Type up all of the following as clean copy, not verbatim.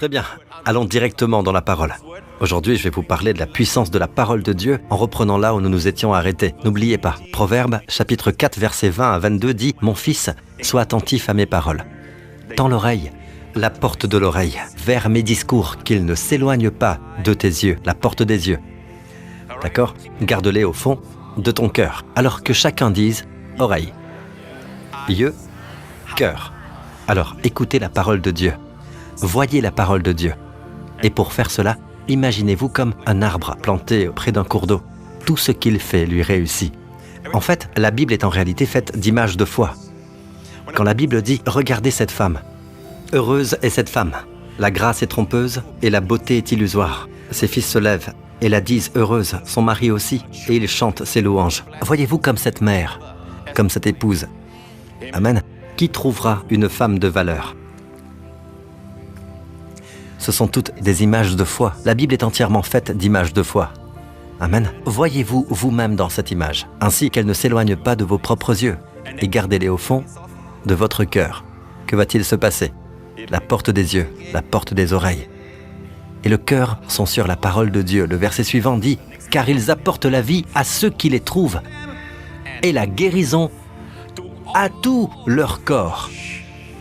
Très bien, allons directement dans la parole. Aujourd'hui, je vais vous parler de la puissance de la parole de Dieu en reprenant là où nous nous étions arrêtés. N'oubliez pas, Proverbes, chapitre 4, versets 20 à 22 dit « Mon fils, sois attentif à mes paroles. Tends l'oreille, la porte de l'oreille, vers mes discours, qu'ils ne s'éloignent pas de tes yeux, la porte des yeux. » D'accord ? Garde-les au fond de ton cœur, alors que chacun dise « oreille ». Yeux, cœur. Alors, écoutez la parole de Dieu. Voyez la parole de Dieu. Et pour faire cela, imaginez-vous comme un arbre planté près d'un cours d'eau. Tout ce qu'il fait lui réussit. En fait, la Bible est en réalité faite d'images de foi. Quand la Bible dit « Regardez cette femme. Heureuse est cette femme. La grâce est trompeuse et la beauté est illusoire. Ses fils se lèvent et la disent heureuse, son mari aussi, et il chante ses louanges. Voyez-vous comme cette mère, comme cette épouse. Amen. Qui trouvera une femme de valeur ? Ce sont toutes des images de foi. La Bible est entièrement faite d'images de foi. Amen. Voyez-vous vous-même dans cette image, ainsi qu'elle ne s'éloigne pas de vos propres yeux, et gardez-les au fond de votre cœur. Que va-t-il se passer ? La porte des yeux, la porte des oreilles. Et le cœur sont sur la parole de Dieu. Le verset suivant dit « Car ils apportent la vie à ceux qui les trouvent, et la guérison à tout leur corps. »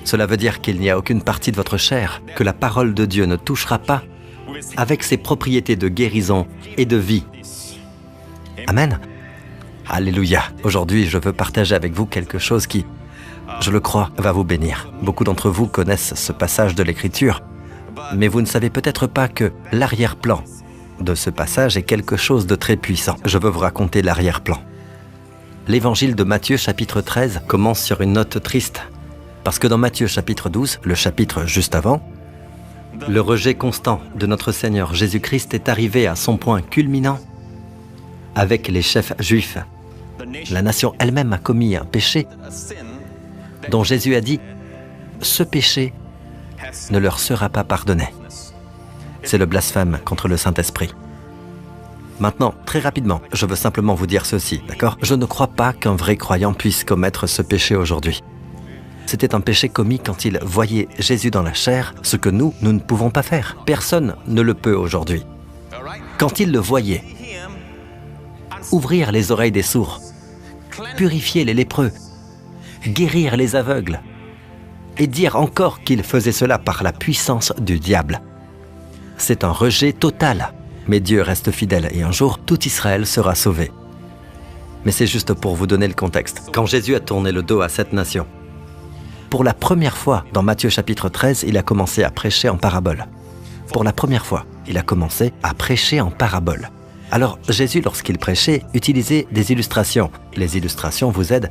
Cela veut dire qu'il n'y a aucune partie de votre chair que la parole de Dieu ne touchera pas avec ses propriétés de guérison et de vie. Amen. Alléluia. Aujourd'hui, je veux partager avec vous quelque chose qui, je le crois, va vous bénir. Beaucoup d'entre vous connaissent ce passage de l'Écriture, mais vous ne savez peut-être pas que l'arrière-plan de ce passage est quelque chose de très puissant. Je veux vous raconter l'arrière-plan. L'évangile de Matthieu, chapitre 13, commence sur une note triste. Parce que dans Matthieu chapitre 12, le chapitre juste avant, le rejet constant de notre Seigneur Jésus-Christ est arrivé à son point culminant avec les chefs juifs. La nation elle-même a commis un péché dont Jésus a dit « Ce péché ne leur sera pas pardonné ». C'est le blasphème contre le Saint-Esprit. Maintenant, très rapidement, je veux simplement vous dire ceci, d'accord ? Je ne crois pas qu'un vrai croyant puisse commettre ce péché aujourd'hui. C'était un péché commis quand il voyait Jésus dans la chair, ce que nous ne pouvons pas faire. Personne ne le peut aujourd'hui. Quand il le voyait, ouvrir les oreilles des sourds, purifier les lépreux, guérir les aveugles, et dire encore qu'il faisait cela par la puissance du diable. C'est un rejet total, mais Dieu reste fidèle et un jour, tout Israël sera sauvé. Mais c'est juste pour vous donner le contexte. Quand Jésus a tourné le dos à cette nation, pour la première fois, dans Matthieu chapitre 13, il a commencé à prêcher en parabole. Pour la première fois, il a commencé à prêcher en parabole. Alors, Jésus, lorsqu'il prêchait, utilisait des illustrations. Les illustrations vous aident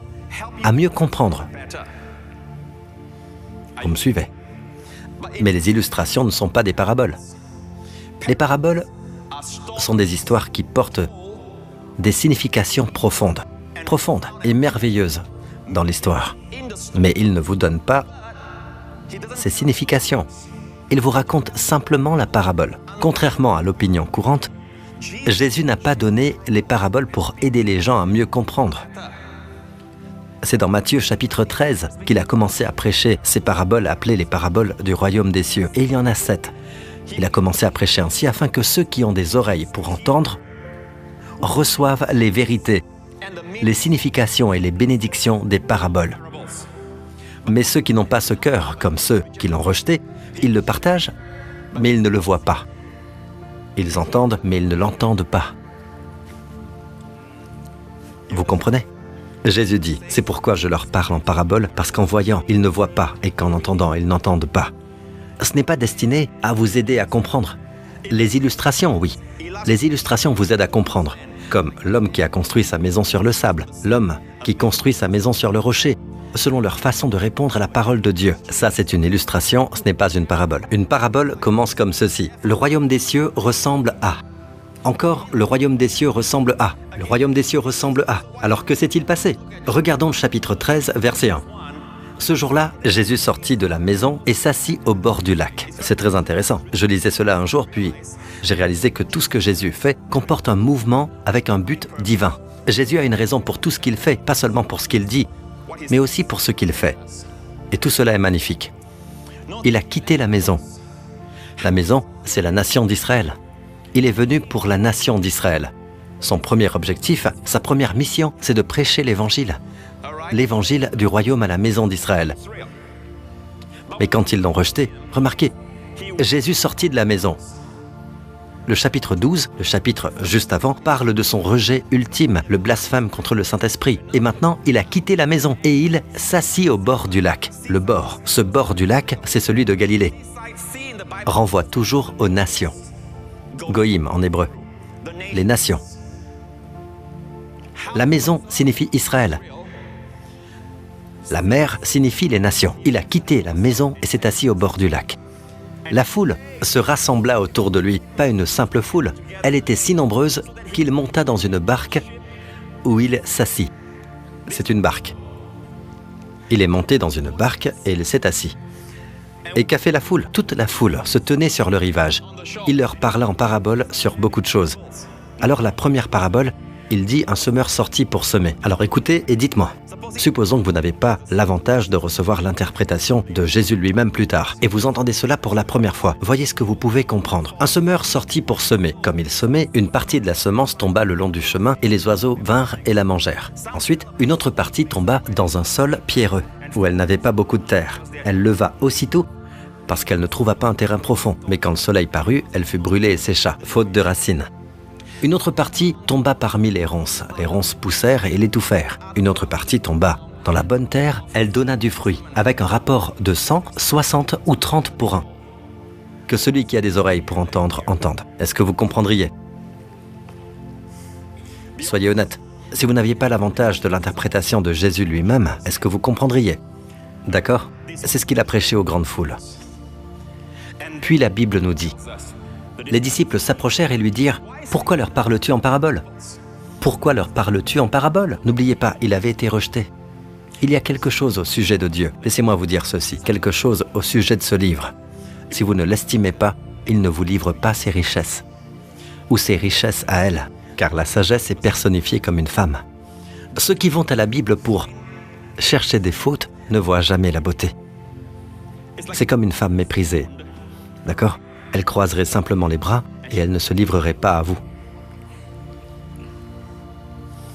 à mieux comprendre. Vous me suivez ? Mais les illustrations ne sont pas des paraboles. Les paraboles sont des histoires qui portent des significations profondes et merveilleuses dans l'histoire. Mais il ne vous donne pas ces significations. Il vous raconte simplement la parabole. Contrairement à l'opinion courante, Jésus n'a pas donné les paraboles pour aider les gens à mieux comprendre. C'est dans Matthieu chapitre 13 qu'il a commencé à prêcher ces paraboles appelées les paraboles du royaume des cieux. Et il y en a 7. Il a commencé à prêcher ainsi afin que ceux qui ont des oreilles pour entendre reçoivent les vérités, les significations et les bénédictions des paraboles. Mais ceux qui n'ont pas ce cœur, comme ceux qui l'ont rejeté, ils le partagent, mais ils ne le voient pas. Ils entendent, mais ils ne l'entendent pas. Vous comprenez ? Jésus dit, c'est pourquoi je leur parle en parabole, parce qu'en voyant, ils ne voient pas, et qu'en entendant, ils n'entendent pas. Ce n'est pas destiné à vous aider à comprendre. Les illustrations, oui. Les illustrations vous aident à comprendre. Comme l'homme qui a construit sa maison sur le sable, l'homme qui construit sa maison sur le rocher, selon leur façon de répondre à la parole de Dieu. Ça, c'est une illustration, ce n'est pas une parabole. Une parabole commence comme ceci. Le royaume des cieux ressemble à... Encore, le royaume des cieux ressemble à... Le royaume des cieux ressemble à... Alors que s'est-il passé ? Regardons le chapitre 13, verset 1. Ce jour-là, Jésus sortit de la maison et s'assit au bord du lac. C'est très intéressant. Je lisais cela un jour, puis j'ai réalisé que tout ce que Jésus fait comporte un mouvement avec un but divin. Jésus a une raison pour tout ce qu'il fait, pas seulement pour ce qu'il dit, mais aussi pour ce qu'il fait. Et tout cela est magnifique. Il a quitté la maison. La maison, c'est la nation d'Israël. Il est venu pour la nation d'Israël. Son premier objectif, sa première mission, c'est de prêcher l'évangile. L'évangile du royaume à la maison d'Israël. Mais quand ils l'ont rejeté, remarquez, Jésus sortit de la maison. Le chapitre 12, le chapitre juste avant, parle de son rejet ultime, le blasphème contre le Saint-Esprit. Et maintenant, il a quitté la maison et il s'assit au bord du lac. Le bord, ce bord du lac, c'est celui de Galilée. Renvoie toujours aux nations. Goïm en hébreu. Les nations. La maison signifie Israël. La mer signifie les nations. Il a quitté la maison et s'est assis au bord du lac. La foule se rassembla autour de lui, pas une simple foule. Elle était si nombreuse qu'il monta dans une barque où il s'assit. C'est une barque. Il est monté dans une barque et il s'est assis. Et qu'a fait la foule? Toute la foule se tenait sur le rivage. Il leur parla en parabole sur beaucoup de choses. Alors la première parabole, il dit un semeur sortit pour semer. Alors écoutez et dites-moi. Supposons que vous n'avez pas l'avantage de recevoir l'interprétation de Jésus lui-même plus tard, et vous entendez cela pour la première fois. Voyez ce que vous pouvez comprendre. Un semeur sortit pour semer. Comme il semait, une partie de la semence tomba le long du chemin, et les oiseaux vinrent et la mangèrent. Ensuite, une autre partie tomba dans un sol pierreux, où elle n'avait pas beaucoup de terre. Elle leva aussitôt, parce qu'elle ne trouva pas un terrain profond. Mais quand le soleil parut, elle fut brûlée et sécha, faute de racines. Une autre partie tomba parmi les ronces. Les ronces poussèrent et l'étouffèrent. Une autre partie tomba dans la bonne terre. Elle donna du fruit, avec un rapport de 100, 60 ou 30 pour 1. Que celui qui a des oreilles pour entendre, entende. Est-ce que vous comprendriez? Soyez honnête. Si vous n'aviez pas l'avantage de l'interprétation de Jésus lui-même, est-ce que vous comprendriez? D'accord? C'est ce qu'il a prêché aux grandes foules. Puis la Bible nous dit, les disciples s'approchèrent et lui dirent, « Pourquoi leur parles-tu en parabole? Pourquoi leur parles-tu en parabole? » N'oubliez pas, il avait été rejeté. Il y a quelque chose au sujet de Dieu. Laissez-moi vous dire ceci, quelque chose au sujet de ce livre. Si vous ne l'estimez pas, il ne vous livre pas ses richesses. Ou ses richesses à elle, car la sagesse est personnifiée comme une femme. Ceux qui vont à la Bible pour chercher des fautes ne voient jamais la beauté. C'est comme une femme méprisée. D'accord? Elle croiserait simplement les bras et elle ne se livrerait pas à vous.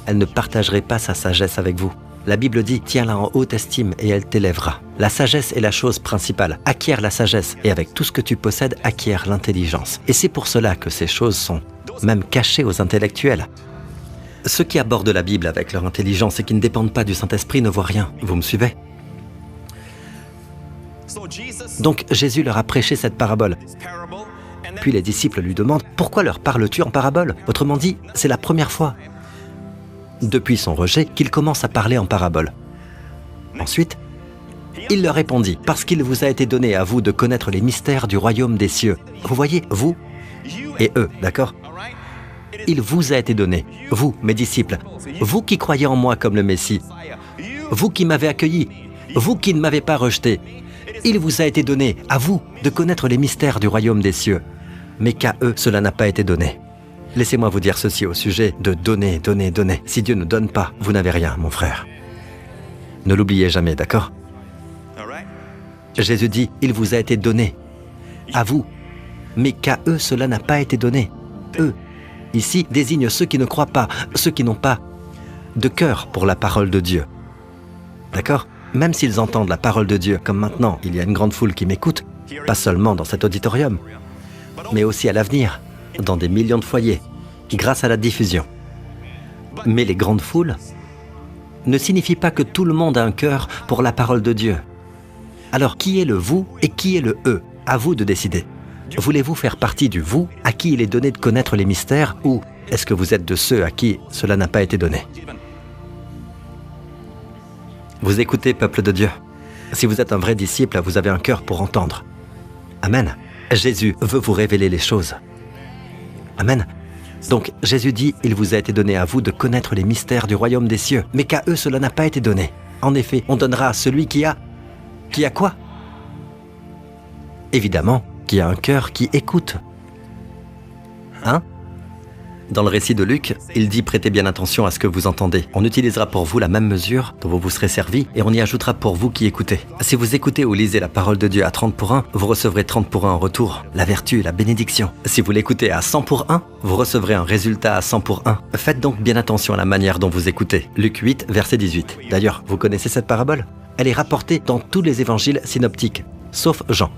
Elle ne partagerait pas sa sagesse avec vous. La Bible dit, tiens-la en haute estime et elle t'élèvera. La sagesse est la chose principale. Acquiert la sagesse et avec tout ce que tu possèdes, acquiert l'intelligence. Et c'est pour cela que ces choses sont même cachées aux intellectuels. Ceux qui abordent la Bible avec leur intelligence et qui ne dépendent pas du Saint-Esprit ne voient rien. Vous me suivez? Donc Jésus leur a prêché cette parabole. Puis les disciples lui demandent « Pourquoi leur parles-tu en parabole ?» Autrement dit, c'est la première fois, depuis son rejet, qu'il commence à parler en parabole. Ensuite, il leur répondit « Parce qu'il vous a été donné à vous de connaître les mystères du royaume des cieux. » Vous voyez, vous et eux, d'accord? Il vous a été donné, vous, mes disciples, vous qui croyez en moi comme le Messie, vous qui m'avez accueilli, vous qui ne m'avez pas rejeté. Il vous a été donné, à vous, de connaître les mystères du royaume des cieux. Mais qu'à eux, cela n'a pas été donné. Laissez-moi vous dire ceci au sujet de donner, donner, donner. Si Dieu ne donne pas, vous n'avez rien, mon frère. Ne l'oubliez jamais, d'accord? Jésus dit, il vous a été donné, à vous. Mais qu'à eux, cela n'a pas été donné. Eux, ici, désigne ceux qui ne croient pas, ceux qui n'ont pas de cœur pour la parole de Dieu. D'accord? Même s'ils entendent la parole de Dieu, comme maintenant, il y a une grande foule qui m'écoute, pas seulement dans cet auditorium, mais aussi à l'avenir, dans des millions de foyers, grâce à la diffusion. Mais les grandes foules ne signifient pas que tout le monde a un cœur pour la parole de Dieu. Alors, qui est le vous et qui est le eux? À vous de décider. Voulez-vous faire partie du vous, à qui il est donné de connaître les mystères, ou est-ce que vous êtes de ceux à qui cela n'a pas été donné? Vous écoutez, peuple de Dieu. Si vous êtes un vrai disciple, vous avez un cœur pour entendre. Amen. Jésus veut vous révéler les choses. Amen. Donc, Jésus dit, il vous a été donné à vous de connaître les mystères du royaume des cieux, mais qu'à eux, cela n'a pas été donné. En effet, on donnera à celui qui a... Qui a quoi? Évidemment, qui a un cœur qui écoute. Hein? Dans le récit de Luc, il dit « Prêtez bien attention à ce que vous entendez. On utilisera pour vous la même mesure dont vous vous serez servi et on y ajoutera pour vous qui écoutez. Si vous écoutez ou lisez la parole de Dieu à 30 pour 1, vous recevrez 30 pour 1 en retour, la vertu et la bénédiction. Si vous l'écoutez à 100 pour 1, vous recevrez un résultat à 100 pour 1. Faites donc bien attention à la manière dont vous écoutez. » Luc 8, verset 18. D'ailleurs, vous connaissez cette parabole ? Elle est rapportée dans tous les évangiles synoptiques, sauf Jean.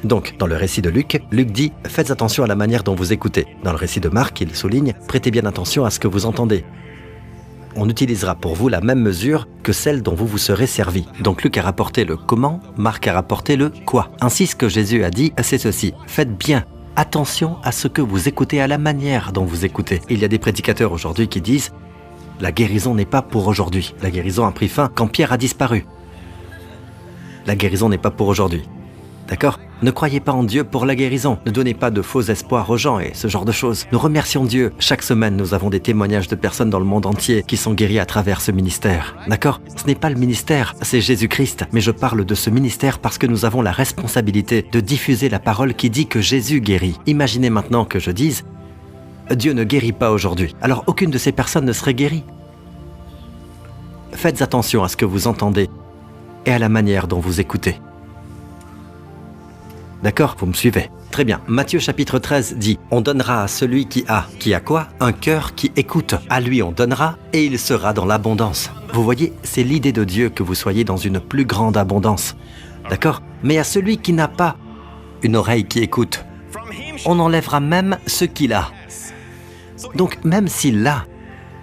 Donc, dans le récit de Luc, Luc dit « Faites attention à la manière dont vous écoutez ». Dans le récit de Marc, il souligne « Prêtez bien attention à ce que vous entendez ». On utilisera pour vous la même mesure que celle dont vous vous serez servi. Donc Luc a rapporté le comment, Marc a rapporté le quoi. Ainsi, ce que Jésus a dit, c'est ceci « Faites bien attention à ce que vous écoutez, à la manière dont vous écoutez ». Il y a des prédicateurs aujourd'hui qui disent « La guérison n'est pas pour aujourd'hui. La guérison a pris fin quand Pierre a disparu. La guérison n'est pas pour aujourd'hui. » D'accord ? Ne croyez pas en Dieu pour la guérison. Ne donnez pas de faux espoirs aux gens et ce genre de choses. Nous remercions Dieu. Chaque semaine, nous avons des témoignages de personnes dans le monde entier qui sont guéries à travers ce ministère. D'accord ? Ce n'est pas le ministère, c'est Jésus-Christ. Mais je parle de ce ministère parce que nous avons la responsabilité de diffuser la parole qui dit que Jésus guérit. Imaginez maintenant que je dise « Dieu ne guérit pas aujourd'hui ». Alors aucune de ces personnes ne serait guérie. Faites attention à ce que vous entendez et à la manière dont vous écoutez. D'accord, vous me suivez? Très bien. Matthieu chapitre 13 dit « On donnera à celui qui a quoi? Un cœur qui écoute. À lui on donnera et il sera dans l'abondance. » Vous voyez, c'est l'idée de Dieu que vous soyez dans une plus grande abondance. D'accord? Mais à celui qui n'a pas une oreille qui écoute, on enlèvera même ce qu'il a. Donc même s'il l'a,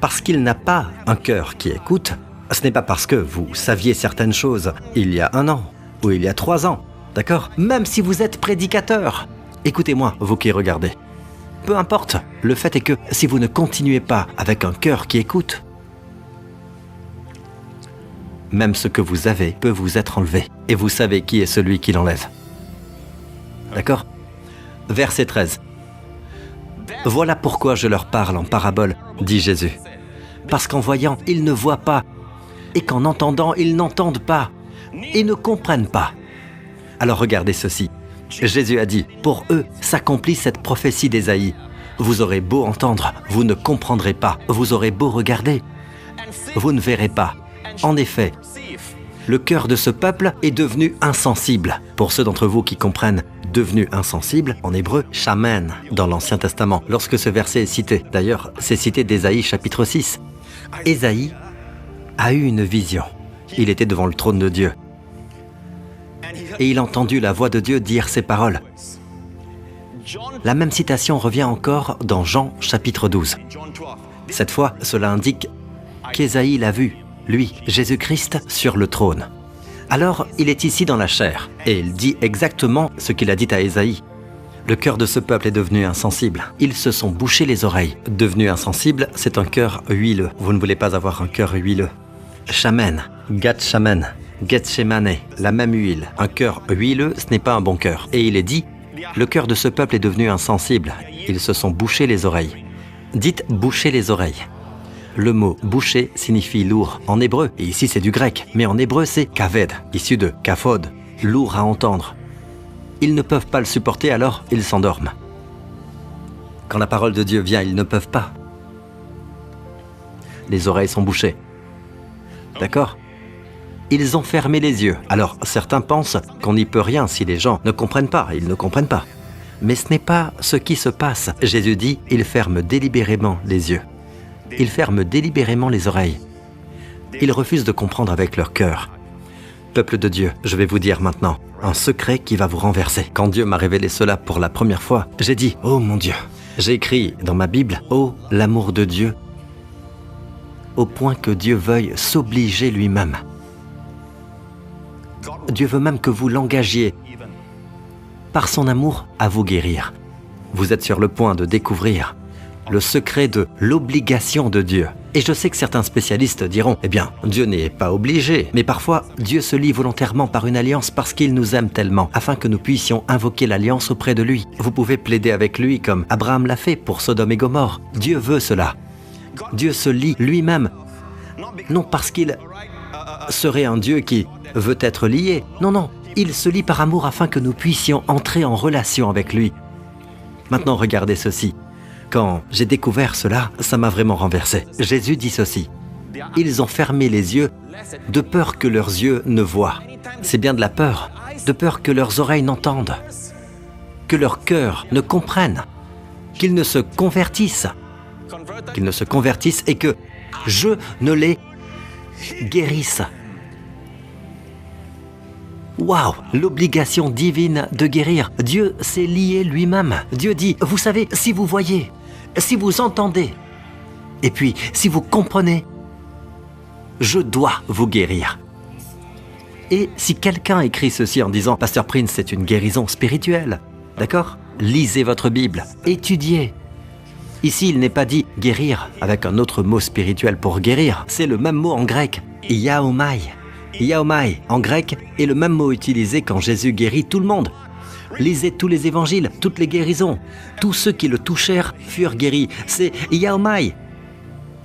parce qu'il n'a pas un cœur qui écoute, ce n'est pas parce que vous saviez certaines choses il y a 1 an ou il y a 3 ans. D'accord ? Même si vous êtes prédicateur. Écoutez-moi, vous qui regardez. Peu importe, le fait est que si vous ne continuez pas avec un cœur qui écoute, même ce que vous avez peut vous être enlevé. Et vous savez qui est celui qui l'enlève. D'accord ? Verset 13. Voilà pourquoi je leur parle en parabole, dit Jésus. Parce qu'en voyant, ils ne voient pas, et qu'en entendant, ils n'entendent pas, et ne comprennent pas. Alors regardez ceci. Jésus a dit, pour eux s'accomplit cette prophétie d'Ésaïe. Vous aurez beau entendre, vous ne comprendrez pas. Vous aurez beau regarder, vous ne verrez pas. En effet, le cœur de ce peuple est devenu insensible. Pour ceux d'entre vous qui comprennent, devenu insensible, en hébreu, shamen, dans l'Ancien Testament, lorsque ce verset est cité. D'ailleurs, c'est cité d'Ésaïe chapitre 6. Ésaïe a eu une vision. Il était devant le trône de Dieu. Et il a entendu la voix de Dieu dire ces paroles. La même citation revient encore dans Jean chapitre 12. Cette fois, cela indique qu'Ésaïe l'a vu, lui, Jésus-Christ, sur le trône. Alors, il est ici dans la chair, et il dit exactement ce qu'il a dit à Ésaïe. Le cœur de ce peuple est devenu insensible. Ils se sont bouchés les oreilles. Devenu insensible, c'est un cœur huileux. Vous ne voulez pas avoir un cœur huileux. Shamen, Gat Shamen. Gethsemane, la même huile. Un cœur huileux, ce n'est pas un bon cœur. Et il est dit, le cœur de ce peuple est devenu insensible. Ils se sont bouchés les oreilles. Dites boucher les oreilles. Le mot boucher signifie lourd en hébreu, et ici c'est du grec, mais en hébreu c'est kaved, issu de kaphod, lourd à entendre. Ils ne peuvent pas le supporter, alors ils s'endorment. Quand la parole de Dieu vient, ils ne peuvent pas. Les oreilles sont bouchées. D'accord ? Ils ont fermé les yeux. Alors, certains pensent qu'on n'y peut rien si les gens ne comprennent pas. Ils ne comprennent pas. Mais ce n'est pas ce qui se passe. Jésus dit, ils ferment délibérément les yeux. Ils ferment délibérément les oreilles. Ils refusent de comprendre avec leur cœur. Peuple de Dieu, je vais vous dire maintenant un secret qui va vous renverser. Quand Dieu m'a révélé cela pour la première fois, j'ai dit, oh mon Dieu. J'ai écrit dans ma Bible, oh l'amour de Dieu, au point que Dieu veuille s'obliger lui-même. Dieu veut même que vous l'engagiez par son amour à vous guérir. Vous êtes sur le point de découvrir le secret de l'obligation de Dieu. Et je sais que certains spécialistes diront, eh bien, Dieu n'est pas obligé. Mais parfois, Dieu se lie volontairement par une alliance parce qu'il nous aime tellement, afin que nous puissions invoquer l'alliance auprès de lui. Vous pouvez plaider avec lui comme Abraham l'a fait pour Sodome et Gomorrhe. Dieu veut cela. Dieu se lie lui-même. Non parce qu'il serait un Dieu qui veut être lié. Non, non. Il se lie par amour afin que nous puissions entrer en relation avec lui. Maintenant, regardez ceci. Quand j'ai découvert cela, ça m'a vraiment renversé. Jésus dit ceci. Ils ont fermé les yeux de peur que leurs yeux ne voient. C'est bien de la peur, de peur que leurs oreilles n'entendent, que leur cœur ne comprenne, qu'ils ne se convertissent et que je ne les guérisse. Waouh, l'obligation divine de guérir. Dieu s'est lié lui-même. Dieu dit, vous savez, si vous voyez, si vous entendez, et puis si vous comprenez, je dois vous guérir. Et si quelqu'un écrit ceci en disant, Pasteur Prince, c'est une guérison spirituelle, d'accord? Lisez votre Bible, étudiez. Ici, il n'est pas dit guérir avec un autre mot spirituel pour guérir. C'est le même mot en grec, iaomai. Iaomai, en grec, est le même mot utilisé quand Jésus guérit tout le monde. Lisez tous les évangiles, toutes les guérisons. Tous ceux qui le touchèrent furent guéris. C'est iaomai.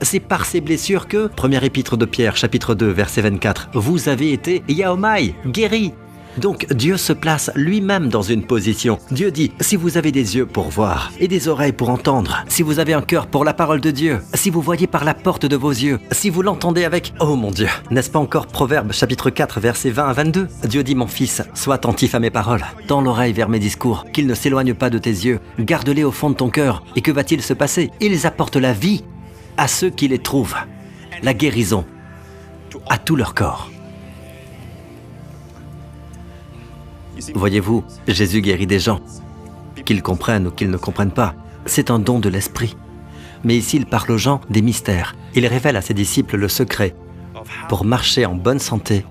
C'est par ces blessures que, première épître de Pierre, chapitre 2, verset 24, vous avez été iaomai, guéris. Donc Dieu se place lui-même dans une position. Dieu dit, si vous avez des yeux pour voir et des oreilles pour entendre, si vous avez un cœur pour la parole de Dieu, si vous voyez par la porte de vos yeux, si vous l'entendez avec... Oh mon Dieu, n'est-ce pas encore Proverbe chapitre 4, versets 20 à 22? Dieu dit, mon fils, sois attentif à mes paroles, tends l'oreille vers mes discours, qu'ils ne s'éloignent pas de tes yeux, garde-les au fond de ton cœur. Et que va-t-il se passer? Ils apportent la vie à ceux qui les trouvent, la guérison à tout leur corps. Voyez-vous, Jésus guérit des gens, qu'ils comprennent ou qu'ils ne comprennent pas. C'est un don de l'esprit. Mais ici, il parle aux gens des mystères. Il révèle à ses disciples le secret pour marcher en bonne santé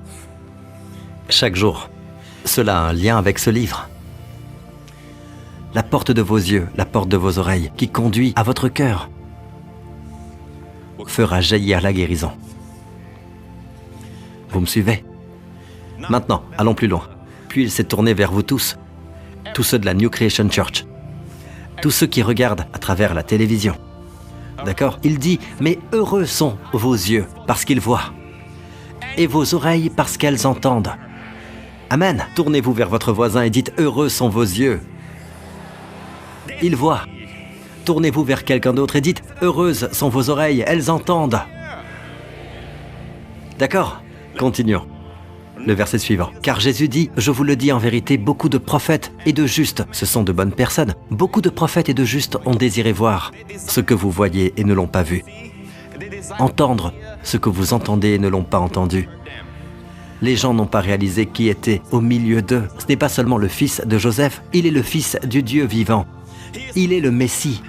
chaque jour. Cela a un lien avec ce livre. La porte de vos yeux, la porte de vos oreilles, qui conduit à votre cœur, fera jaillir la guérison. Vous me suivez? Maintenant, allons plus loin. Puis il s'est tourné vers vous tous ceux de la New Creation Church, tous ceux qui regardent à travers la télévision. D'accord? Il dit, mais heureux sont vos yeux parce qu'ils voient, et vos oreilles parce qu'elles entendent. Amen. Tournez-vous vers votre voisin et dites, heureux sont vos yeux. Ils voient. Tournez-vous vers quelqu'un d'autre et dites, heureuses sont vos oreilles, elles entendent. D'accord? Continuons. Le verset suivant. Car Jésus dit, je vous le dis en vérité, beaucoup de prophètes et de justes, ce sont de bonnes personnes. Beaucoup de prophètes et de justes ont désiré voir ce que vous voyez et ne l'ont pas vu. Entendre ce que vous entendez et ne l'ont pas entendu. Les gens n'ont pas réalisé qui était au milieu d'eux. Ce n'est pas seulement le fils de Joseph, il est le fils du Dieu vivant. Il est le Messie.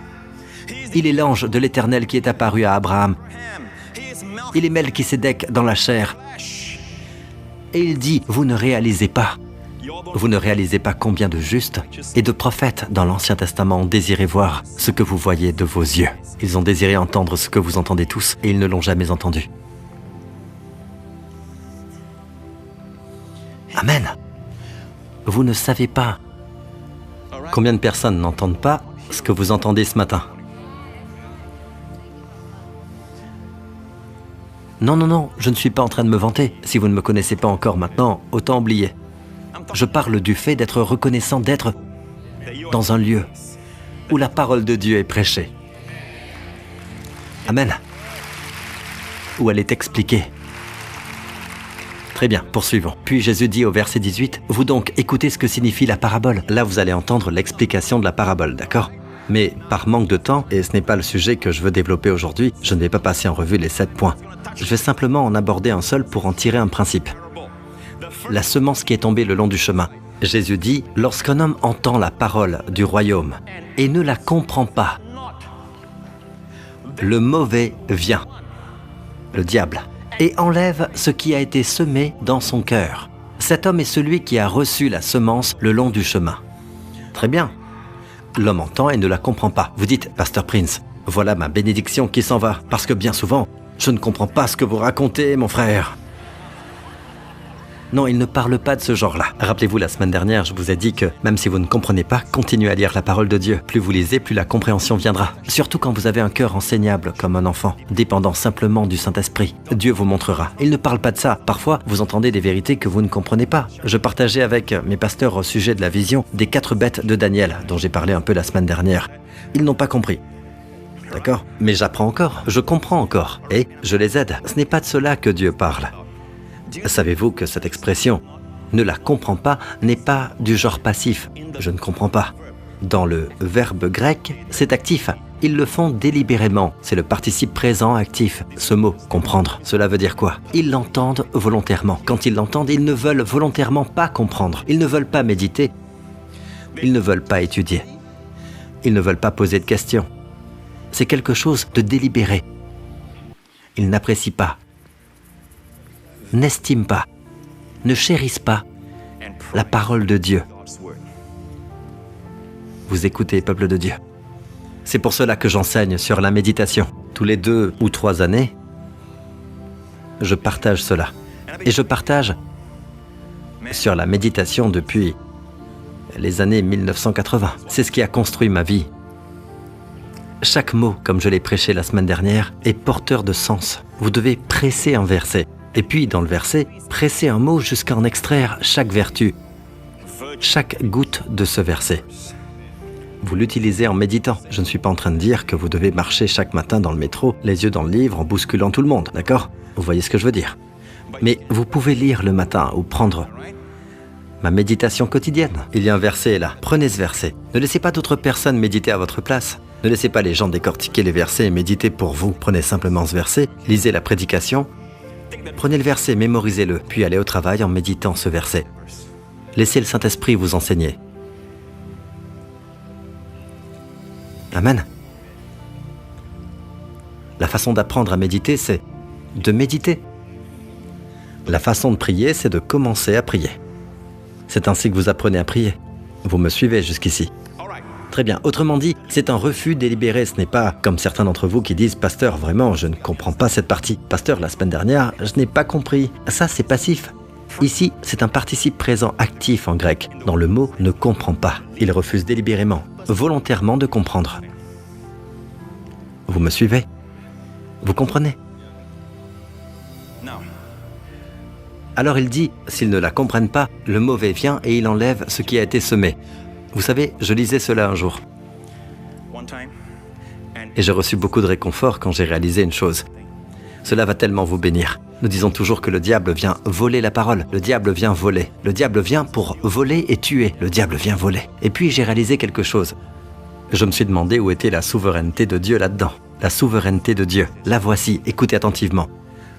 Il est l'ange de l'Éternel qui est apparu à Abraham. Il est Melchisédek dans la chair. Et il dit, vous ne réalisez pas combien de justes et de prophètes dans l'Ancien Testament ont désiré voir ce que vous voyez de vos yeux. Ils ont désiré entendre ce que vous entendez tous et ils ne l'ont jamais entendu. Amen. Vous ne savez pas combien de personnes n'entendent pas ce que vous entendez ce matin. Non, je ne suis pas en train de me vanter. Si vous ne me connaissez pas encore maintenant, autant oublier. Je parle du fait d'être reconnaissant d'être dans un lieu où la parole de Dieu est prêchée. Amen. Où elle est expliquée. Très bien, poursuivons. Puis Jésus dit au verset 18, « Vous donc écoutez ce que signifie la parabole. » Là, vous allez entendre l'explication de la parabole, d'accord ? Mais par manque de temps, et ce n'est pas le sujet que je veux développer aujourd'hui, je ne vais pas passer en revue les 7 points. Je vais simplement en aborder un seul pour en tirer un principe. La semence qui est tombée le long du chemin. Jésus dit, lorsqu'un homme entend la parole du royaume et ne la comprend pas, le mauvais vient, le diable, et enlève ce qui a été semé dans son cœur. Cet homme est celui qui a reçu la semence le long du chemin. Très bien. L'homme entend et ne la comprend pas. Vous dites, Pasteur Prince, voilà ma bénédiction qui s'en va, parce que bien souvent, je ne comprends pas ce que vous racontez, mon frère. Non, il ne parle pas de ce genre-là. Rappelez-vous, la semaine dernière, je vous ai dit que même si vous ne comprenez pas, continuez à lire la parole de Dieu. Plus vous lisez, plus la compréhension viendra. Surtout quand vous avez un cœur enseignable comme un enfant, dépendant simplement du Saint-Esprit. Dieu vous montrera. Il ne parle pas de ça. Parfois, vous entendez des vérités que vous ne comprenez pas. Je partageais avec mes pasteurs au sujet de la vision des 4 bêtes de Daniel, dont j'ai parlé un peu la semaine dernière. Ils n'ont pas compris. d'accord? Mais j'apprends encore, je comprends encore, et je les aide. Ce n'est pas de cela que Dieu parle. Savez-vous que cette expression « ne la comprends pas » n'est pas du genre passif, je ne comprends pas. Dans le verbe grec, c'est actif. Ils le font délibérément. C'est le participe présent actif. Ce mot, comprendre, cela veut dire quoi? Ils l'entendent volontairement. Quand ils l'entendent, ils ne veulent volontairement pas comprendre. Ils ne veulent pas méditer. Ils ne veulent pas étudier. Ils ne veulent pas poser de questions. C'est quelque chose de délibéré. Ils n'apprécient pas, n'estiment pas, ne chérissent pas la parole de Dieu. Vous écoutez, peuple de Dieu. C'est pour cela que j'enseigne sur la méditation. Tous les 2 ou 3 années, je partage cela. Et je partage sur la méditation depuis les années 1980. C'est ce qui a construit ma vie. Chaque mot, comme je l'ai prêché la semaine dernière, est porteur de sens. Vous devez presser un verset. Et puis, dans le verset, presser un mot jusqu'à en extraire chaque vertu, chaque goutte de ce verset. Vous l'utilisez en méditant. Je ne suis pas en train de dire que vous devez marcher chaque matin dans le métro, les yeux dans le livre, en bousculant tout le monde, d'accord? Vous voyez ce que je veux dire? Mais vous pouvez lire le matin ou prendre ma méditation quotidienne. Il y a un verset là. Prenez ce verset. Ne laissez pas d'autres personnes méditer à votre place. Ne laissez pas les gens décortiquer les versets et méditer pour vous. Prenez simplement ce verset, lisez la prédication, prenez le verset, mémorisez-le, puis allez au travail en méditant ce verset. Laissez le Saint-Esprit vous enseigner. Amen. La façon d'apprendre à méditer, c'est de méditer. La façon de prier, c'est de commencer à prier. C'est ainsi que vous apprenez à prier. Vous me suivez jusqu'ici? Très bien. Autrement dit, c'est un refus délibéré. Ce n'est pas comme certains d'entre vous qui disent « Pasteur, vraiment, je ne comprends pas cette partie. Pasteur, la semaine dernière, je n'ai pas compris. » Ça, c'est passif. Ici, c'est un participe présent actif en grec, dans le mot « ne comprend pas ». Il refuse délibérément, volontairement de comprendre. Vous me suivez? Vous comprenez? Alors il dit, s'ils ne la comprennent pas, le mauvais vient et il enlève ce qui a été semé. Vous savez, je lisais cela un jour. Et j'ai reçu beaucoup de réconfort quand j'ai réalisé une chose. Cela va tellement vous bénir. Nous disons toujours que le diable vient voler la parole. Le diable vient voler. Le diable vient pour voler et tuer. Le diable vient voler. Et puis j'ai réalisé quelque chose. Je me suis demandé où était la souveraineté de Dieu là-dedans. La souveraineté de Dieu. La voici, écoutez attentivement.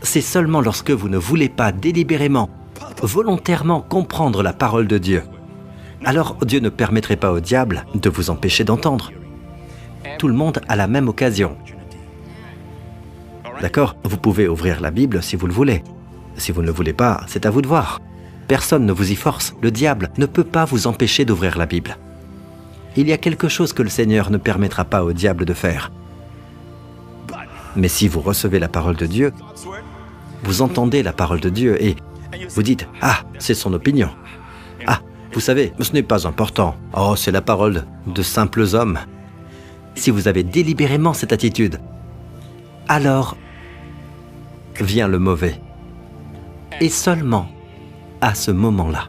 C'est seulement lorsque vous ne voulez pas délibérément, volontairement comprendre la parole de Dieu. Alors Dieu ne permettrait pas au diable de vous empêcher d'entendre. Tout le monde a la même occasion. D'accord? Vous pouvez ouvrir la Bible si vous le voulez. Si vous ne le voulez pas, c'est à vous de voir. Personne ne vous y force. Le diable ne peut pas vous empêcher d'ouvrir la Bible. Il y a quelque chose que le Seigneur ne permettra pas au diable de faire. Mais si vous recevez la parole de Dieu, vous entendez la parole de Dieu et vous dites « Ah, c'est son opinion. Ah, vous savez, ce n'est pas important. Oh, c'est la parole de simples hommes. » Si vous avez délibérément cette attitude, alors vient le mauvais. Et seulement à ce moment-là.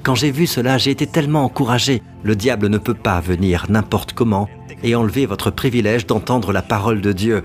Quand j'ai vu cela, j'ai été tellement encouragé. Le diable ne peut pas venir n'importe comment et enlever votre privilège d'entendre la parole de Dieu.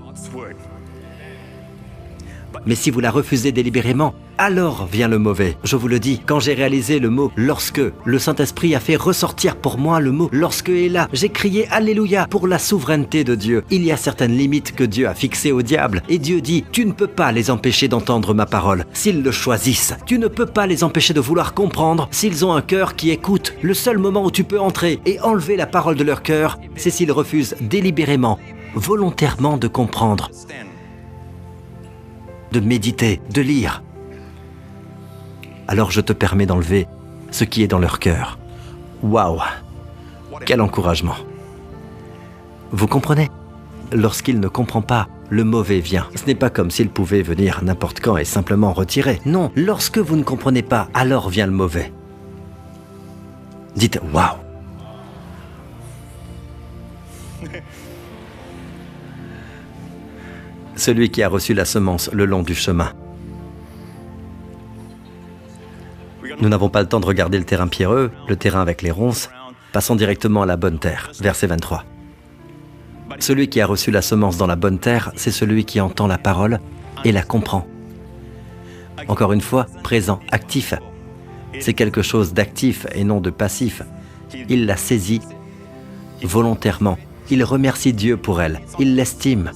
Mais si vous la refusez délibérément, alors vient le mauvais. Je vous le dis, quand j'ai réalisé le mot « lorsque », le Saint-Esprit a fait ressortir pour moi le mot « lorsque » est là. J'ai crié « Alléluia » pour la souveraineté de Dieu. Il y a certaines limites que Dieu a fixées au diable. Et Dieu dit « Tu ne peux pas les empêcher d'entendre ma parole. S'ils le choisissent, tu ne peux pas les empêcher de vouloir comprendre. S'ils ont un cœur qui écoute, le seul moment où tu peux entrer et enlever la parole de leur cœur, c'est s'ils refusent délibérément, volontairement de comprendre, de méditer, de lire. Alors je te permets d'enlever ce qui est dans leur cœur. Waouh! Quel encouragement! Vous comprenez? Lorsqu'il ne comprend pas, le mauvais vient. Ce n'est pas comme s'il pouvait venir n'importe quand et simplement retirer. Non, lorsque vous ne comprenez pas, alors vient le mauvais. Dites waouh! Celui qui a reçu la semence le long du chemin. Nous n'avons pas le temps de regarder le terrain pierreux, le terrain avec les ronces. Passons directement à la bonne terre. Verset 23. Celui qui a reçu la semence dans la bonne terre, c'est celui qui entend la parole et la comprend. Encore une fois, présent, actif. C'est quelque chose d'actif et non de passif. Il la saisit volontairement. Il remercie Dieu pour elle. Il l'estime.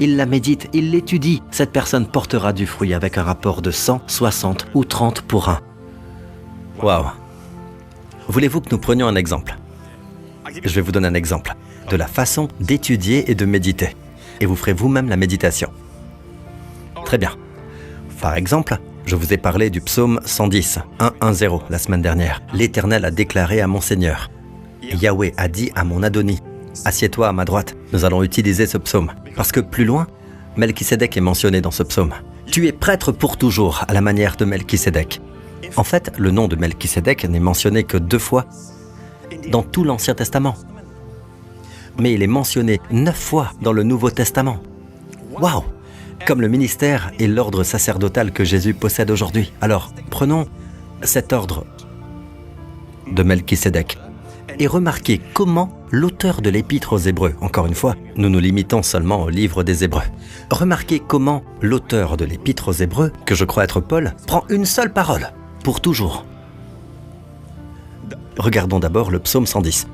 Il la médite, il l'étudie. Cette personne portera du fruit avec un rapport de 100, 60 ou 30 pour 1. Waouh! Voulez-vous que nous prenions un exemple? Je vais vous donner un exemple de la façon d'étudier et de méditer. Et vous ferez vous-même la méditation. Très bien. Par exemple, je vous ai parlé du psaume 110, 110 la semaine dernière. L'Éternel a déclaré à mon Seigneur. Yahweh a dit à mon Adoni, assieds-toi à ma droite. Nous allons utiliser ce psaume. Parce que plus loin, Melchisédek est mentionné dans ce psaume. Tu es prêtre pour toujours, à la manière de Melchisédek. En fait, le nom de Melchisédek n'est mentionné que 2 fois dans tout l'Ancien Testament. Mais il est mentionné 9 fois dans le Nouveau Testament. Waouh! Comme le ministère et l'ordre sacerdotal que Jésus possède aujourd'hui. Alors, prenons cet ordre de Melchisédek et remarquez comment l'auteur de l'Épître aux Hébreux, encore une fois, nous nous limitons seulement au livre des Hébreux. Remarquez comment l'auteur de l'Épître aux Hébreux, que je crois être Paul, prend une seule parole, pour toujours. Regardons d'abord le psaume 110.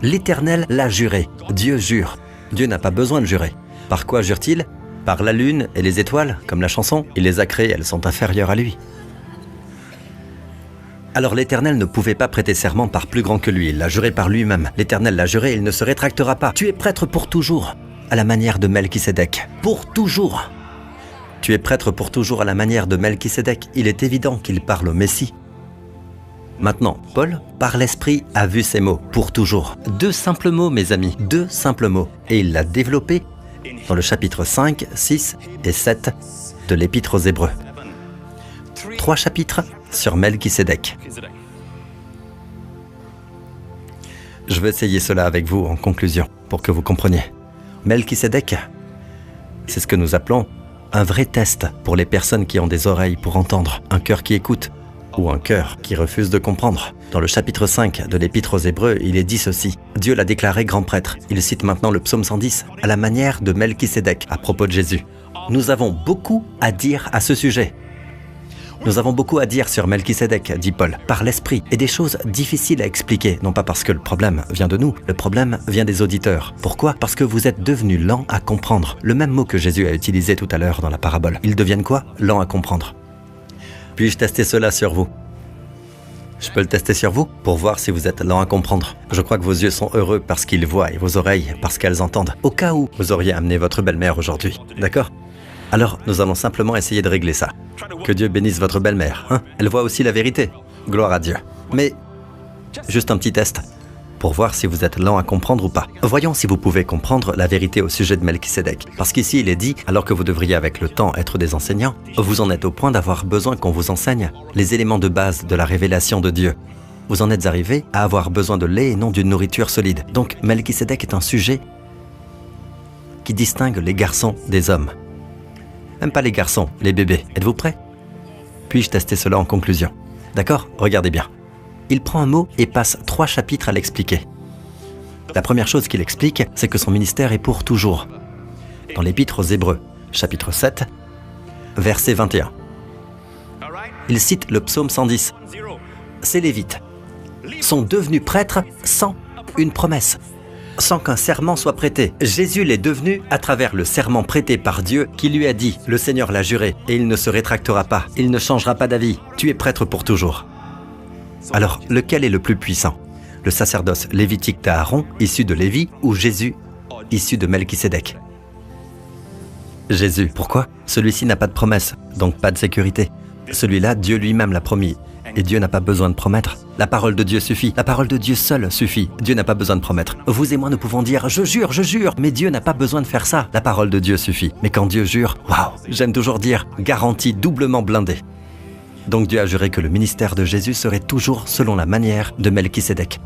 L'Éternel l'a juré, Dieu jure. Dieu n'a pas besoin de jurer. Par quoi jure-t-il? Par la lune et les étoiles, comme la chanson. Il les a créées, elles sont inférieures à lui. Alors l'Éternel ne pouvait pas prêter serment par plus grand que lui, il l'a juré par lui-même. L'Éternel l'a juré, il ne se rétractera pas. Tu es prêtre pour toujours, à la manière de Melchisédek. Pour toujours. Tu es prêtre pour toujours à la manière de Melchisédek. Il est évident qu'il parle au Messie. Maintenant, Paul, par l'Esprit, a vu ces mots, pour toujours. 2 simples mots, mes amis, 2 simples mots. Et il l'a développé dans le chapitre 5, 6 et 7 de l'Épître aux Hébreux. 3 chapitres sur Melchisédek. Je vais essayer cela avec vous en conclusion, pour que vous compreniez. Melchisédek, c'est ce que nous appelons un vrai test pour les personnes qui ont des oreilles pour entendre, un cœur qui écoute, ou un cœur qui refuse de comprendre. Dans le chapitre 5 de l'Épître aux Hébreux, il est dit ceci. Dieu l'a déclaré grand prêtre. Il cite maintenant le psaume 110, à la manière de Melchisédek, à propos de Jésus. Nous avons beaucoup à dire à ce sujet. Nous avons beaucoup à dire sur Melchisédek, dit Paul, par l'Esprit, et des choses difficiles à expliquer, non pas parce que le problème vient de nous, le problème vient des auditeurs. Pourquoi? Parce que vous êtes devenus lents à comprendre. Le même mot que Jésus a utilisé tout à l'heure dans la parabole. Ils deviennent quoi? Lents à comprendre. Puis-je tester cela sur vous? Je peux le tester sur vous pour voir si vous êtes lent à comprendre. Je crois que vos yeux sont heureux parce qu'ils voient et vos oreilles parce qu'elles entendent. Au cas où vous auriez amené votre belle-mère aujourd'hui, d'accord? Alors, nous allons simplement essayer de régler ça. Que Dieu bénisse votre belle-mère, hein? Elle voit aussi la vérité. Gloire à Dieu. Mais, juste un petit test, pour voir si vous êtes lent à comprendre ou pas. Voyons si vous pouvez comprendre la vérité au sujet de Melchisédek. Parce qu'ici, il est dit, alors que vous devriez avec le temps être des enseignants, vous en êtes au point d'avoir besoin qu'on vous enseigne les éléments de base de la révélation de Dieu. Vous en êtes arrivé à avoir besoin de lait et non d'une nourriture solide. Donc, Melchisédek est un sujet qui distingue les garçons des hommes. Même pas les garçons, les bébés. Êtes-vous prêts? Puis-je tester cela en conclusion? D'accord? Regardez bien. Il prend un mot et passe 3 chapitres à l'expliquer. La première chose qu'il explique, c'est que son ministère est pour toujours. Dans l'Épître aux Hébreux, chapitre 7, verset 21. Il cite le psaume 110. Ces Lévites sont devenus prêtres sans une promesse, sans qu'un serment soit prêté. Jésus l'est devenu à travers le serment prêté par Dieu qui lui a dit « Le Seigneur l'a juré et il ne se rétractera pas, il ne changera pas d'avis, tu es prêtre pour toujours ». Alors, lequel est le plus puissant? Le sacerdoce lévitique d'Aaron, issu de Lévi, ou Jésus, issu de Melchisédek? Jésus. Pourquoi? Celui-ci n'a pas de promesse, donc pas de sécurité. Celui-là, Dieu lui-même l'a promis. Et Dieu n'a pas besoin de promettre. La parole de Dieu suffit. La parole de Dieu seule suffit. Dieu n'a pas besoin de promettre. Vous et moi, nous pouvons dire « je jure », mais Dieu n'a pas besoin de faire ça. La parole de Dieu suffit. Mais quand Dieu jure, waouh, j'aime toujours dire « garantie doublement blindée ». Donc Dieu a juré que le ministère de Jésus serait toujours selon la manière de Melchisédek.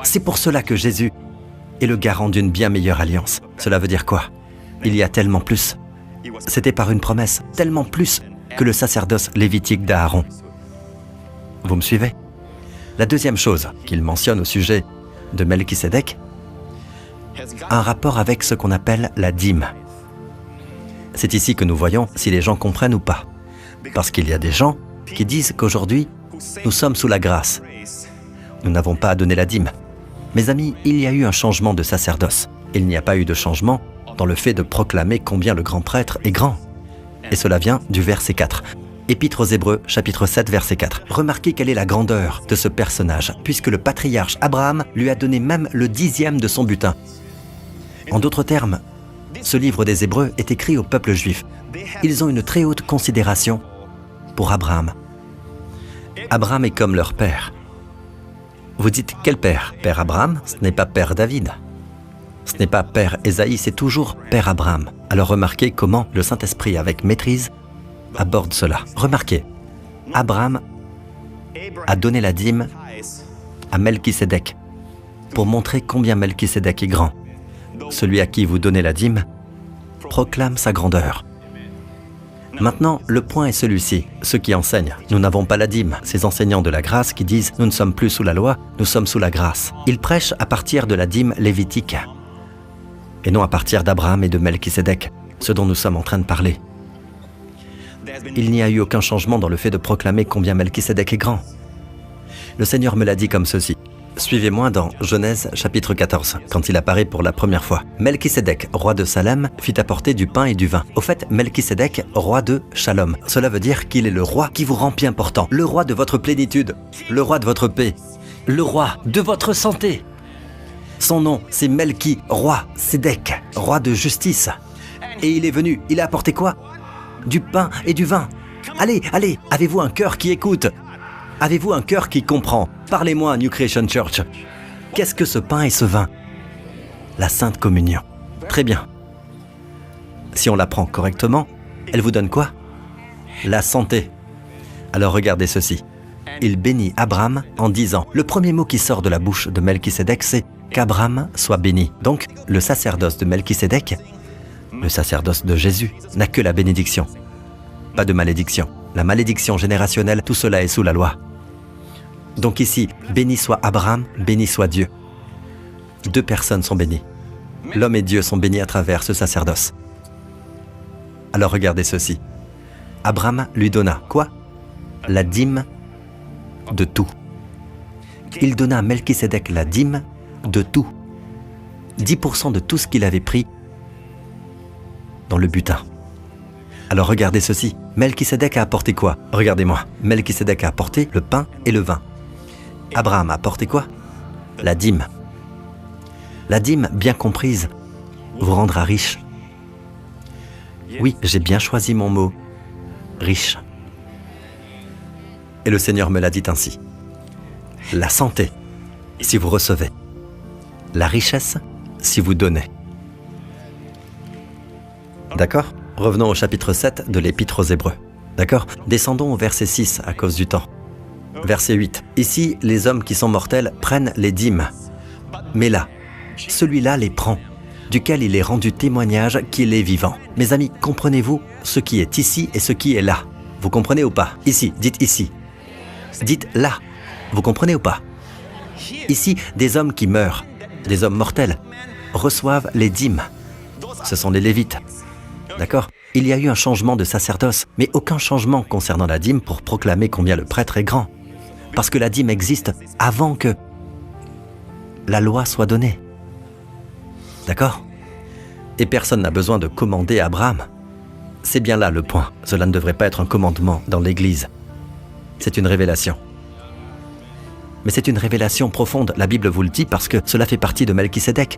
C'est pour cela que Jésus est le garant d'une bien meilleure alliance. Cela veut dire quoi? Il y a tellement plus. C'était par une promesse, tellement plus que le sacerdoce lévitique d'Aaron. Vous me suivez? La deuxième chose qu'il mentionne au sujet de Melchisédek a un rapport avec ce qu'on appelle la dîme. C'est ici que nous voyons si les gens comprennent ou pas. Parce qu'il y a des gens qui disent qu'aujourd'hui, nous sommes sous la grâce. Nous n'avons pas à donner la dîme. Mes amis, il y a eu un changement de sacerdoce. Il n'y a pas eu de changement dans le fait de proclamer combien le grand prêtre est grand. Et cela vient du verset 4. Épître aux Hébreux, chapitre 7, verset 4. Remarquez quelle est la grandeur de ce personnage, puisque le patriarche Abraham lui a donné même le 10e de son butin. En d'autres termes, ce livre des Hébreux est écrit au peuple juif. Ils ont une très haute considération pour Abraham. Abraham est comme leur père. Vous dites, quel père? Père Abraham, ce n'est pas père David. Ce n'est pas père Ésaïe, c'est toujours père Abraham. Alors remarquez comment le Saint-Esprit, avec maîtrise, aborde cela. Remarquez, Abraham a donné la dîme à Melchisédek pour montrer combien Melchisédek est grand. Celui à qui vous donnez la dîme proclame sa grandeur. Maintenant, le point est celui-ci. Ceux qui enseignent, nous n'avons pas la dîme. Ces enseignants de la grâce qui disent, nous ne sommes plus sous la loi, nous sommes sous la grâce. Ils prêchent à partir de la dîme lévitique et non à partir d'Abraham et de Melchisédek, ce dont nous sommes en train de parler. Il n'y a eu aucun changement dans le fait de proclamer combien Melchisédek est grand. Le Seigneur me l'a dit comme ceci. Suivez-moi dans Genèse chapitre 14, quand il apparaît pour la première fois. Melchisédek, roi de Salem, fit apporter du pain et du vin. Au fait, Melchisédek, roi de Shalom. Cela veut dire qu'il est le roi qui vous rend bien portant, le roi de votre plénitude, le roi de votre paix, le roi de votre santé. Son nom, c'est Melchi, roi Sédek, roi de justice. Et il est venu, il a apporté quoi? Du pain et du vin. Allez, allez, avez-vous un cœur qui écoute? Avez-vous un cœur qui comprend? Parlez-moi, New Creation Church. Qu'est-ce que ce pain et ce vin? La Sainte Communion. Très bien. Si on la prend correctement, elle vous donne quoi? La santé. Alors regardez ceci. Il bénit Abraham en disant, le premier mot qui sort de la bouche de Melchisédek, c'est qu'Abraham soit béni. Donc, le sacerdoce de Melchisédek, le sacerdoce de Jésus, n'a que la bénédiction. Pas de malédiction. La malédiction générationnelle, tout cela est sous la loi. Donc ici, béni soit Abraham, béni soit Dieu. Deux personnes sont bénies. L'homme et Dieu sont bénis à travers ce sacerdoce. Alors regardez ceci. Abraham lui donna quoi? La dîme de tout. Il donna à Melchisédek la dîme de tout. 10% de tout ce qu'il avait pris dans le butin. Alors regardez ceci. Melchisédek a apporté quoi? Regardez-moi. Melchisédek a apporté le pain et le vin. Abraham a apporté quoi? La dîme. La dîme, bien comprise, vous rendra riche. Oui, j'ai bien choisi mon mot. Riche. Et le Seigneur me l'a dit ainsi. La santé, si vous recevez. La richesse, si vous donnez. D'accord? Revenons au chapitre 7 de l'Épître aux Hébreux. D'accord? Descendons au verset 6 à cause du temps. Verset 8. Ici, les hommes qui sont mortels prennent les dîmes. Mais là, celui-là les prend, duquel il est rendu témoignage qu'il est vivant. Mes amis, comprenez-vous ce qui est ici et ce qui est là? Vous comprenez ou pas? Ici, dites ici. Dites là. Vous comprenez ou pas? Ici, des hommes qui meurent, des hommes mortels, reçoivent les dîmes. Ce sont les Lévites. D'accord? Il y a eu un changement de sacerdoce, mais aucun changement concernant la dîme pour proclamer combien le prêtre est grand. Parce que la dîme existe avant que la loi soit donnée. D'accord? Et personne n'a besoin de commander Abraham. C'est bien là le point. Cela ne devrait pas être un commandement dans l'Église. C'est une révélation. Mais c'est une révélation profonde, la Bible vous le dit, parce que cela fait partie de Melchisédek.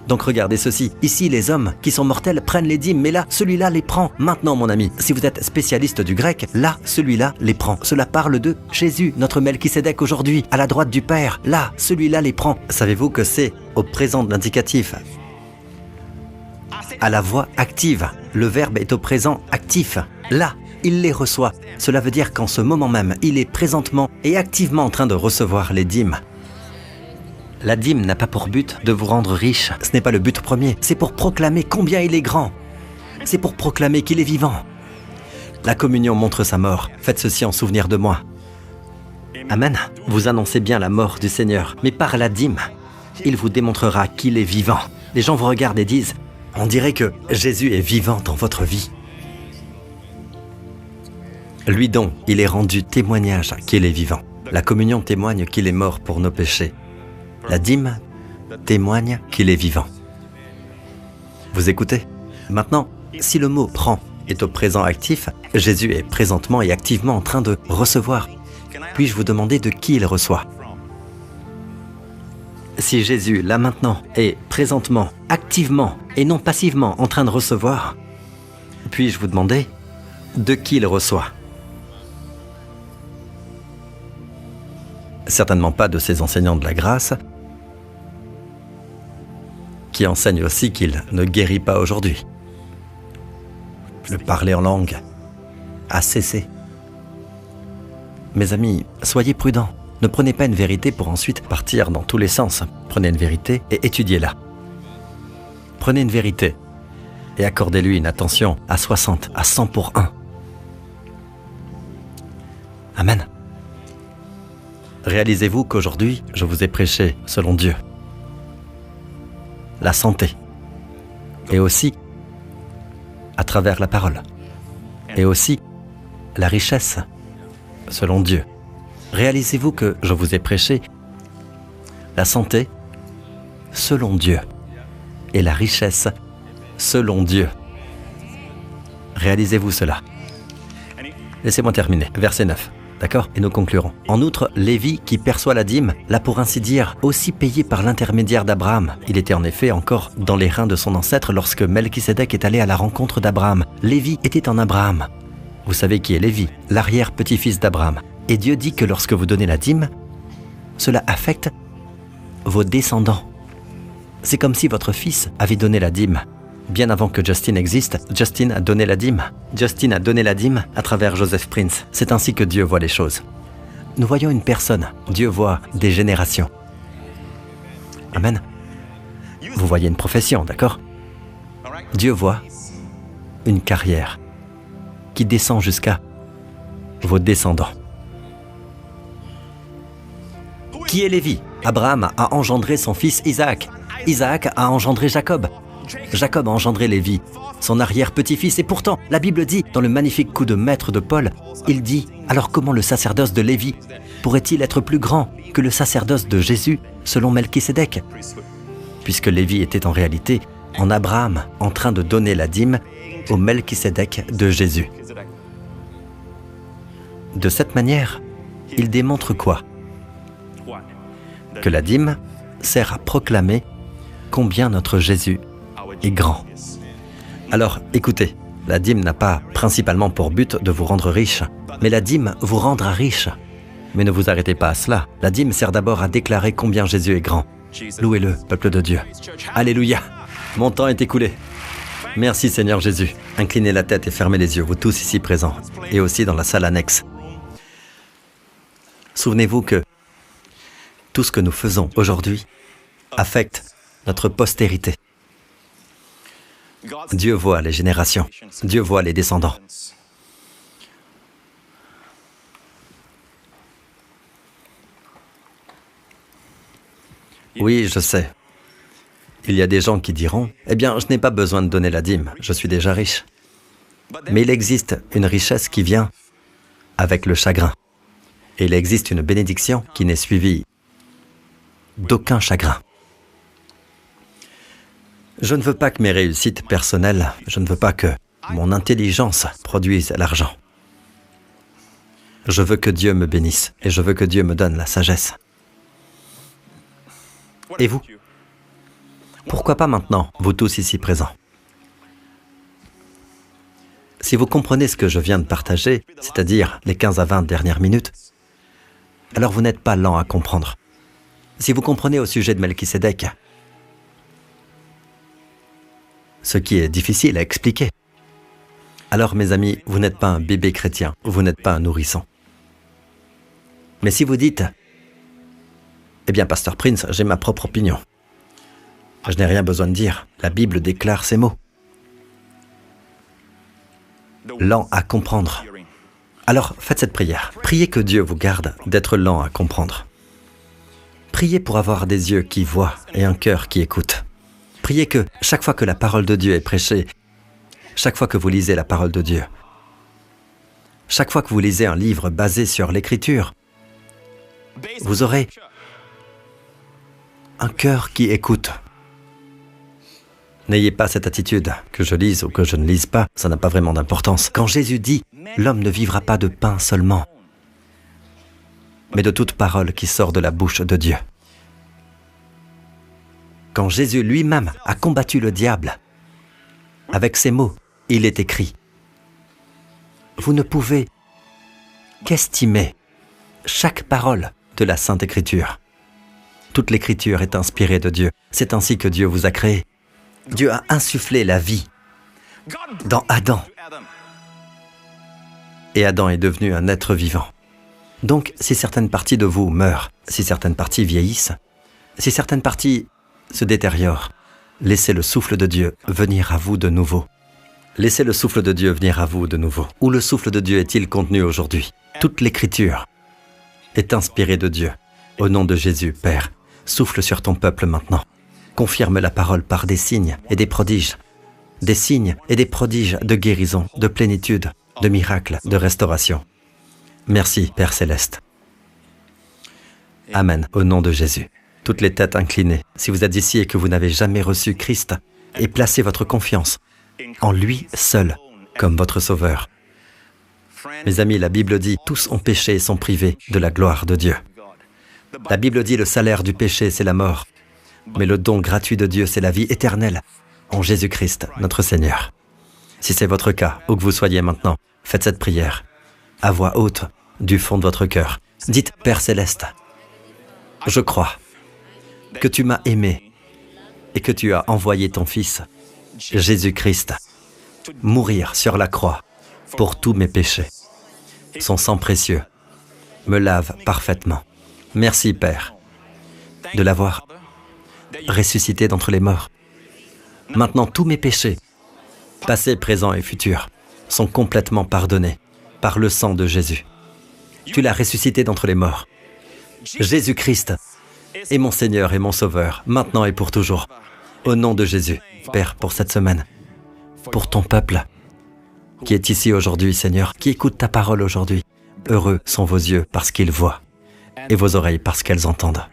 Donc regardez ceci, ici les hommes qui sont mortels prennent les dîmes, mais là, celui-là les prend. Maintenant mon ami, si vous êtes spécialiste du grec, là, celui-là les prend. Cela parle de Jésus, notre Melchisédek aujourd'hui, à la droite du Père. Là, celui-là les prend. Savez-vous que c'est au présent de l'indicatif, à la voix active. Le verbe est au présent actif. Là, il les reçoit. Cela veut dire qu'en ce moment même, il est présentement et activement en train de recevoir les dîmes. La dîme n'a pas pour but de vous rendre riche. Ce n'est pas le but premier. C'est pour proclamer combien il est grand. C'est pour proclamer qu'il est vivant. La communion montre sa mort. Faites ceci en souvenir de moi. Amen. Vous annoncez bien la mort du Seigneur, mais par la dîme, il vous démontrera qu'il est vivant. Les gens vous regardent et disent, on dirait que Jésus est vivant dans votre vie. Lui donc, il est rendu témoignage qu'il est vivant. La communion témoigne qu'il est mort pour nos péchés. La dîme témoigne qu'il est vivant. Vous écoutez? Maintenant, si le mot « prend » est au présent actif, Jésus est présentement et activement en train de recevoir. Puis-je vous demander de qui il reçoit? Si Jésus, là maintenant, est présentement, activement et non passivement en train de recevoir, puis-je vous demander de qui il reçoit? Certainement pas de ces enseignants de la grâce qui enseignent aussi qu'il ne guérit pas aujourd'hui. Le parler en langue a cessé. Mes amis, soyez prudents. Ne prenez pas une vérité pour ensuite partir dans tous les sens. Prenez une vérité et étudiez-la. Prenez une vérité et accordez-lui une attention à 60, à 100 pour 1. Amen. Réalisez-vous qu'aujourd'hui, je vous ai prêché selon Dieu la santé, et aussi à travers la parole, et aussi la richesse selon Dieu. Réalisez-vous que je vous ai prêché la santé selon Dieu et la richesse selon Dieu. Réalisez-vous cela. Laissez-moi terminer. Verset 9. D'accord? Et nous conclurons. En outre, Lévi, qui perçoit la dîme, l'a pour ainsi dire aussi payé par l'intermédiaire d'Abraham. Il était en effet encore dans les reins de son ancêtre lorsque Melchisédek est allé à la rencontre d'Abraham. Lévi était en Abraham. Vous savez qui est Lévi? L'arrière-petit-fils d'Abraham. Et Dieu dit que lorsque vous donnez la dîme, cela affecte vos descendants. C'est comme si votre fils avait donné la dîme. Bien avant que Justin existe, Justin a donné la dîme. Justin a donné la dîme à travers Joseph Prince. C'est ainsi que Dieu voit les choses. Nous voyons une personne. Dieu voit des générations. Amen. Vous voyez une profession, d'accord? Dieu voit une carrière qui descend jusqu'à vos descendants. Qui est Lévi? Abraham a engendré son fils Isaac. Isaac a engendré Jacob. Jacob a engendré Lévi, son arrière-petit-fils. Et pourtant, la Bible dit, dans le magnifique coup de maître de Paul, il dit, alors comment le sacerdoce de Lévi pourrait-il être plus grand que le sacerdoce de Jésus selon Melchisédek? Puisque Lévi était en réalité en Abraham en train de donner la dîme au Melchisédek de Jésus. De cette manière, il démontre quoi? Que la dîme sert à proclamer combien notre Jésus est grand. Alors, écoutez, la dîme n'a pas principalement pour but de vous rendre riche, mais la dîme vous rendra riche. Mais ne vous arrêtez pas à cela. La dîme sert d'abord à déclarer combien Jésus est grand. Louez-le, peuple de Dieu. Alléluia. Mon temps est écoulé. Merci Seigneur Jésus. Inclinez la tête et fermez les yeux, vous tous ici présents, et aussi dans la salle annexe. Souvenez-vous que tout ce que nous faisons aujourd'hui affecte notre postérité. Dieu voit les générations. Dieu voit les descendants. Oui, je sais. Il y a des gens qui diront, « Eh bien, je n'ai pas besoin de donner la dîme, je suis déjà riche. » Mais il existe une richesse qui vient avec le chagrin. Et il existe une bénédiction qui n'est suivie d'aucun chagrin. Je ne veux pas que mes réussites personnelles, je ne veux pas que mon intelligence produise l'argent. Je veux que Dieu me bénisse et je veux que Dieu me donne la sagesse. Et vous? Pourquoi pas maintenant, vous tous ici présents? Si vous comprenez ce que je viens de partager, c'est-à-dire les 15 à 20 dernières minutes, alors vous n'êtes pas lent à comprendre. Si vous comprenez au sujet de Melchisédek, ce qui est difficile à expliquer, alors mes amis, vous n'êtes pas un bébé chrétien, vous n'êtes pas un nourrisson. Mais si vous dites, eh bien, Pasteur Prince, j'ai ma propre opinion. Je n'ai rien besoin de dire, la Bible déclare ces mots. Lent à comprendre, Alors faites cette prière. Priez que Dieu vous garde d'être lent à comprendre. Priez pour avoir des yeux qui voient et un cœur qui écoute. Priez que chaque fois que la parole de Dieu est prêchée, chaque fois que vous lisez la parole de Dieu, chaque fois que vous lisez un livre basé sur l'Écriture, vous aurez un cœur qui écoute. N'ayez pas cette attitude, que je lise ou que je ne lise pas, ça n'a pas vraiment d'importance. Quand Jésus dit « L'homme ne vivra pas de pain seulement, mais de toute parole qui sort de la bouche de Dieu ». Quand Jésus lui-même a combattu le diable, avec ces mots, il est écrit « Vous ne pouvez qu'estimer chaque parole de la Sainte Écriture. Toute l'Écriture est inspirée de Dieu. C'est ainsi que Dieu vous a créé. Dieu a insufflé la vie dans Adam. Et Adam est devenu un être vivant. Donc, si certaines parties de vous meurent, si certaines parties vieillissent, si certaines parties se détériorent, laissez le souffle de Dieu venir à vous de nouveau. Laissez le souffle de Dieu venir à vous de nouveau. Où le souffle de Dieu est-il contenu aujourd'hui? Toute l'Écriture est inspirée de Dieu. Au nom de Jésus, Père, souffle sur ton peuple maintenant. Confirme la parole par des signes et des prodiges. Des signes et des prodiges de guérison, de plénitude, de miracles, de restauration. Merci, Père Céleste. Amen, au nom de Jésus. Toutes les têtes inclinées, si vous êtes ici et que vous n'avez jamais reçu Christ, et placez votre confiance en lui seul comme votre Sauveur. Mes amis, la Bible dit, tous ont péché et sont privés de la gloire de Dieu. La Bible dit, le salaire du péché, c'est la mort. Mais le don gratuit de Dieu, c'est la vie éternelle en Jésus-Christ, notre Seigneur. Si c'est votre cas, où que vous soyez maintenant, faites cette prière à voix haute, du fond de votre cœur. Dites, Père Céleste, je crois que tu m'as aimé et que tu as envoyé ton Fils, Jésus-Christ, mourir sur la croix pour tous mes péchés. Son sang précieux me lave parfaitement. Merci, Père, de l'avoir ressuscité d'entre les morts. Maintenant, tous mes péchés, passés, présents et futurs, sont complètement pardonnés par le sang de Jésus. Tu l'as ressuscité d'entre les morts. Jésus-Christ est mon Seigneur et mon Sauveur, maintenant et pour toujours. Au nom de Jésus, Père, pour cette semaine, pour ton peuple qui est ici aujourd'hui, Seigneur, qui écoute ta parole aujourd'hui. Heureux sont vos yeux parce qu'ils voient et vos oreilles parce qu'elles entendent.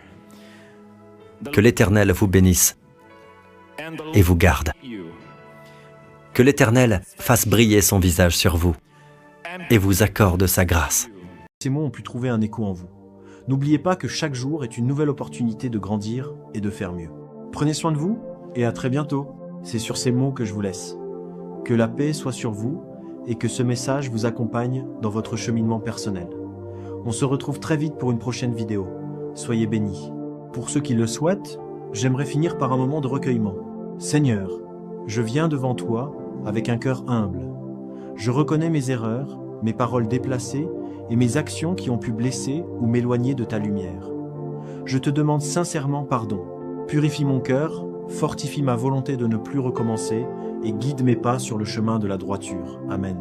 Que l'Éternel vous bénisse et vous garde. Que l'Éternel fasse briller son visage sur vous et vous accorde sa grâce. Ces mots ont pu trouver un écho en vous. N'oubliez pas que chaque jour est une nouvelle opportunité de grandir et de faire mieux. Prenez soin de vous et à très bientôt. C'est sur ces mots que je vous laisse. Que la paix soit sur vous et que ce message vous accompagne dans votre cheminement personnel. On se retrouve très vite pour une prochaine vidéo. Soyez bénis. Pour ceux qui le souhaitent, j'aimerais finir par un moment de recueillement. Seigneur, je viens devant toi avec un cœur humble. Je reconnais mes erreurs, mes paroles déplacées et mes actions qui ont pu blesser ou m'éloigner de ta lumière. Je te demande sincèrement pardon. Purifie mon cœur, fortifie ma volonté de ne plus recommencer et guide mes pas sur le chemin de la droiture. Amen.